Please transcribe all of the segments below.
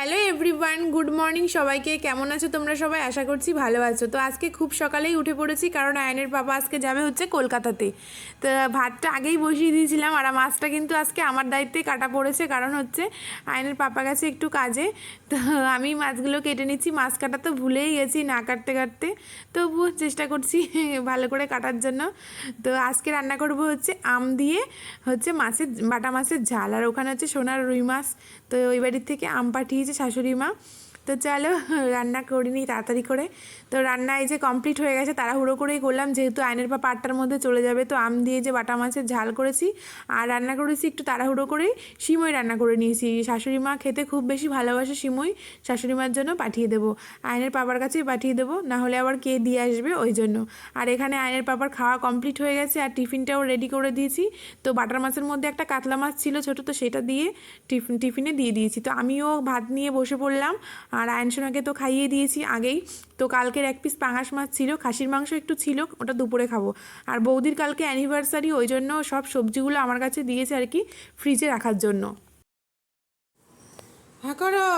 Hello everyone, good morning সবাইকে। কেমন আছো তোমরা সবাই? আশা করছি ভালো আছো। তো আজকে খুব সকালেই উঠে পড়েছি, কারণ আয়নের বাবা আজকে যাবে হচ্ছে কলকাতাতে। তো ভাতটা আগেই বসিয়ে দিয়েছিলাম, আর মাছটা কিন্তু আজকে আমার দায়িত্বে কাটা পড়েছে, কারণ হচ্ছে আয়নের পাপা গেছে একটু কাজে। তো আমি মাছগুলো কেটে নিচ্ছি। মাছ কাটা তো ভুলেই গেছি না কাটতে কাটতে, তবুও চেষ্টা করছি ভালো করে কাটার জন্য। তো আজকে রান্না করব হচ্ছে আম দিয়ে হচ্ছে মাছের বাটা মাছের ঝাল, আর ওখানে হচ্ছে সোনার রুই মাছ। তো ওই বাড়ির থেকে আম পাঠিয়েছে শাশুড়ি মা। তো চলো রান্না করিনি তাড়াতাড়ি করে। তো রান্না এই যে কমপ্লিট হয়ে গেছে, তাড়াহুড়ো করেই করলাম, যেহেতু আয়নের পা 8টার মধ্যে চলে যাবে। তো আম দিয়ে যে বাটা মাছের ঝাল করেছি, আর রান্না করেছি একটু তাড়াহুড়ো করেই সিমই রান্না করে নিয়েছি। শাশুড়ি মা খেতে খুব বেশি ভালোবাসে সিমই, শাশুড়ি মার জন্য পাঠিয়ে দেবো, আয়নের পাপার কাছেই পাঠিয়ে দেবো, না হলে আবার কে দিয়ে আসবে ওই জন্য। আর এখানে আয়নের পাপার খাওয়া কমপ্লিট হয়ে গেছে, আর টিফিনটাও রেডি করে দিয়েছি। তো বাটার মাছের মধ্যে একটা কাতলা মাছ ছিল ছোটো, তো সেটা দিয়ে টিফিনে দিয়ে দিয়েছি। তো আমিও ভাত নিয়ে বসে পড়লাম, আর আয়নসোনাকে তো খাইয়ে দিয়েছি আগেই। তো কালকের এক পিস পাঙাশ মাছ ছিল, খাসির মাংস একটু ছিল, ওটা দুপুরে খাবো। আর বৌদির কালকে অ্যানিভার্সারি, ওই জন্য সব সবজিগুলো আমার কাছে দিয়েছে আর কি, ফ্রিজে রাখার জন্য। হ্যাঁ করো,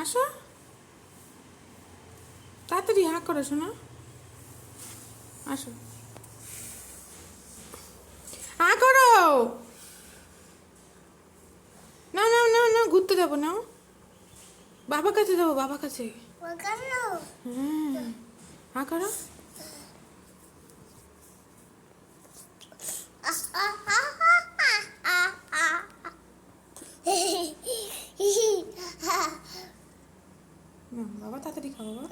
আসো তাড়াতাড়ি, হ্যাঁ করো শোনা, আসো, হ্যাঁ করো। না না না না, ঘুরতে যাবো না, বাবার কাছে যাবো, বাবার কাছে। হুম, হ্যাঁ করো। না বাবা, তাড়াতাড়ি খাও বাবা,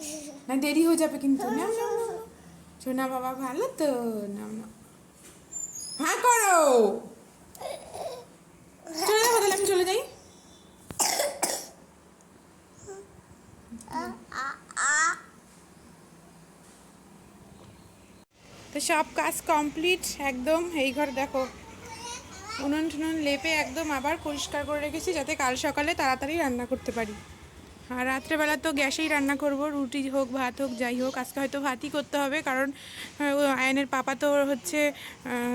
না দেরি হয়ে যাবে কিন্তু। না না না, শোনা বাবা ভালো তো, না না, হ্যাঁ করো। চলে যাবো তাহলে, আমি চলে যাই। তো সব কাজ কমপ্লিট একদম। এই ঘর দেখো, উনুন টুনুন লেপে একদম আবার পরিষ্কার করে রেখেছি, যাতে কাল সকালে তাড়াতাড়ি রান্না করতে পারি। আর রাত্রেবেলা তো গ্যাসেই রান্না করব, রুটি হোক ভাত হোক যাই হোক। আজকে হয়তো ভাতই করতে হবে, কারণ আয়নের পাপা তো হচ্ছে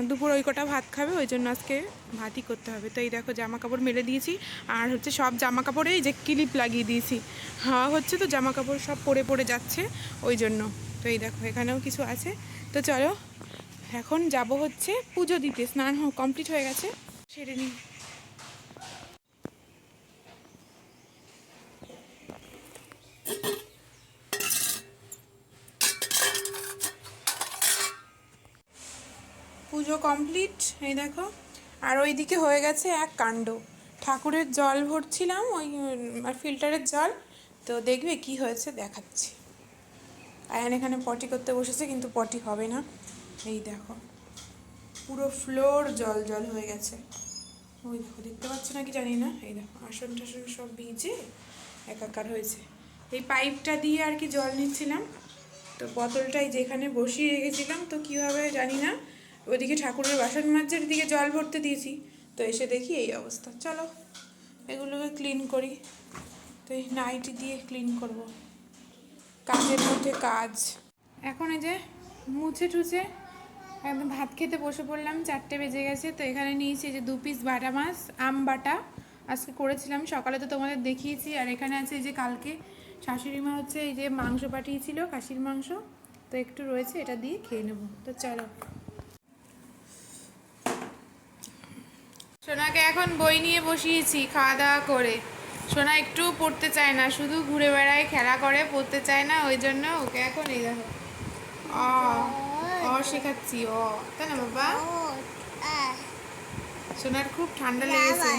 দুপুর ওই কটা ভাত খাবে, ওই জন্য আজকে ভাতই করতে হবে। তো এই দেখো জামা কাপড় মেলে দিয়েছি, আর হচ্ছে সব জামা কাপড়েই যে ক্লিপ লাগিয়ে দিয়েছি, হাওয়া হচ্ছে তো জামা কাপড় সব পরে পরে যাচ্ছে ওই জন্য। তো এই দেখো এখানেও কিছু আছে। তো চলো এখন যাব হচ্ছে পুজো দিতে, স্নান কমপ্লিট হয়ে গেছে, সেরে নিই। পুজো কমপ্লিট, এই দেখো। আর ওইদিকে হয়ে গেছে এক কাণ্ড, ঠাকুরের জল ভরছিলাম ওই ফিল্টারের জল। তো দেখবে কি হয়েছে দেখাচ্ছি। আয়ান এখানে পটি করতে বসেছে, কিন্তু পটি হবে না। এই দেখো পুরো ফ্লোর জল জল হয়ে গেছে। ওই দেখো, দেখতে পাচ্ছ নাকি জানি না, এই দেখো আসন টাসন সব ভিজে একাকার হয়েছে। এই পাইপটা দিয়ে আর কি জল নিচ্ছিলাম, তো বোতলটাই যেখানে বসিয়ে রেখেছিলাম, তো কীভাবে জানি না ওইদিকে ঠাকুরের বাসন মাজছে, দিকে জল ভরতে দিয়েছি, তো এসে দেখি এই অবস্থা। চলো এগুলোকে ক্লিন করি। তো এই নাইটি দিয়ে ক্লিন করব, কাজের মধ্যে কাজ। এখন এই যে মুছে টুছে একদম ভাত খেতে বসে পড়লাম, 4টে বেজে গেছে। তো এখানে নিয়েছি যে 2 পিস বাটা মাছ, আম বাটা আজকে করেছিলাম সকালে, তো তোমাদের দেখিয়েছি। আর এখানে আছে এই যে কালকে শাশুড়ি মা হচ্ছে এই যে মাংস পাঠিয়েছিল, খাসির মাংস, তো একটু রয়েছে, এটা দিয়ে খেয়ে নেবো। তো চলো, সোনাকে এখন বই নিয়ে বসিয়েছি খাওয়া দাওয়া করে। সোনা একটু পড়তে চায় না, শুধু ঘুরে বেড়ায়, খেলা করে, পড়তে চায় না, ওই জন্য ওকে এখন এই দেখো অ অ শেখাচ্ছি, অ, তাই না বাবা? সোনার খুব ঠান্ডা লেগেছে।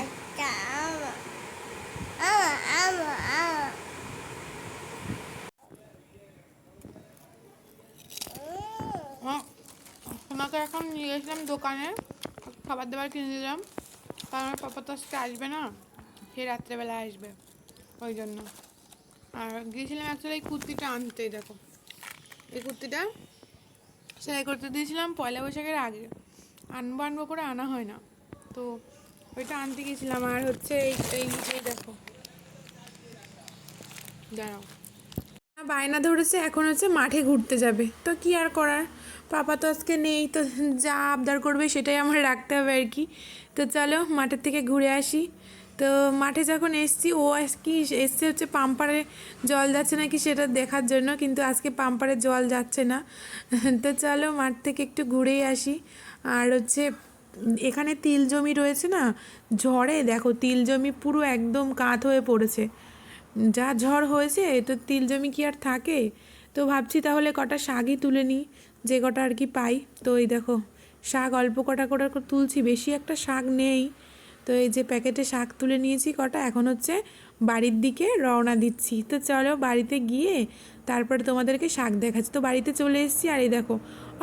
সোনাকে এখন নিয়ে গেছিলাম দোকানে, খাবার দাবার কিনে দিলাম, কারণ আমার পাপা তো আজকে আসবে না, সে রাত্রেবেলা আসবে ওই জন্য। আর গিয়েছিলাম অ্যাকচুয়ালি এই কুর্তিটা আনতে, দেখো এই কুর্তিটা সেলাই করতে দিয়েছিলাম পয়লা বৈশাখের আগে, আনবো আনবো করে আনা হয় না, তো ওইটা আনতে গিয়েছিলাম। আর হচ্ছে এই দেখো, দাঁড়াও, বায়না ধরেছে এখন হচ্ছে মাঠে ঘুরতে যাবে, তো কি আর করার, পাপা তো আজকে নেই, তো যা আবদার করবে সেটাই আমার রাখতে হবে আর কি। তো চলো মাঠের থেকে ঘুরে আসি। তো মাঠে যখন এসছি ও কি এসছে হচ্ছে পাম্পারে জল যাচ্ছে নাকি সেটা দেখার জন্য, কিন্তু আজকে পাম্পারে জল যাচ্ছে না। তো চলো মাঠ থেকে একটু ঘুরেই আসি। আর হচ্ছে এখানে তিল জমি রয়েছে না, ঝড়ে দেখো তিল জমি পুরো একদম কাত হয়ে পড়েছে। যা ঝড় হয়েছে তো তিল জমি কি আর থাকে। তো ভাবছি তাহলে কটা শাকই তুলে নিই, যে কটা আর কি পাই। তো এই দেখো শাক অল্প কটা করে তুলছি, বেশি একটা শাক নেই। তো এই যে প্যাকেটে শাক তুলে নিয়েছি কটা, এখন হচ্ছে বাড়ির দিকে রওনা দিচ্ছি। তো চলো বাড়িতে গিয়ে তারপরে তোমাদেরকে শাক দেখাচ্ছি। তো বাড়িতে চলে এসেছি, আর এই দেখো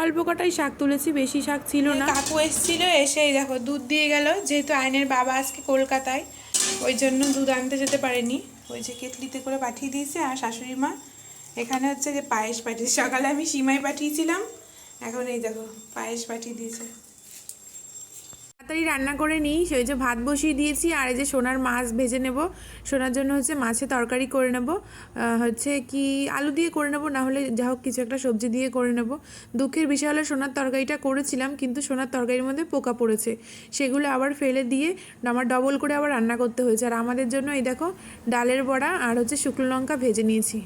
অল্প কটাই শাক তুলেছি, বেশি শাক ছিল না। কাকু এসেছিলো, এসে এই দেখো দুধ দিয়ে গেল, যেহেতু আয়নের বাবা আজকে কলকাতায়, ওই জন্য দুধ আনতে যেতে পারেনি। ওই যে কেটলিতে করে পাঠিয়ে দিয়েছে। আর শাশুড়ি মা এখানে হচ্ছে যে পায়েস পাঠিয়েছে, সকালে আমি সিমাই পাঠিয়েছিলাম, এখন এই দেখো পায়েস পাঠিয়ে দিয়েছে। তাড়াতাড়ি রান্না করে নিই, সেই যে ভাত বসিয়ে দিয়েছি। আর এই যে সোনার মাছ ভেজে নেব, সোনার জন্য হচ্ছে মাছের তরকারি করে নেব, হচ্ছে কি আলু দিয়ে করে নেব, না হলে যা হোক কিছু একটা সবজি দিয়ে করে নেব। দুঃখের বিষয় হলো সোনার তরকারিটা করেছিলাম, কিন্তু সোনার তরকারির মধ্যে পোকা পড়েছে, সেগুলো আবার ফেলে দিয়ে আমার ডবল করে আবার রান্না করতে হয়েছে। আর আমাদের জন্য এই দেখো ডালের বড়া আর হচ্ছে শুকনো লঙ্কা ভেজে নিয়েছি।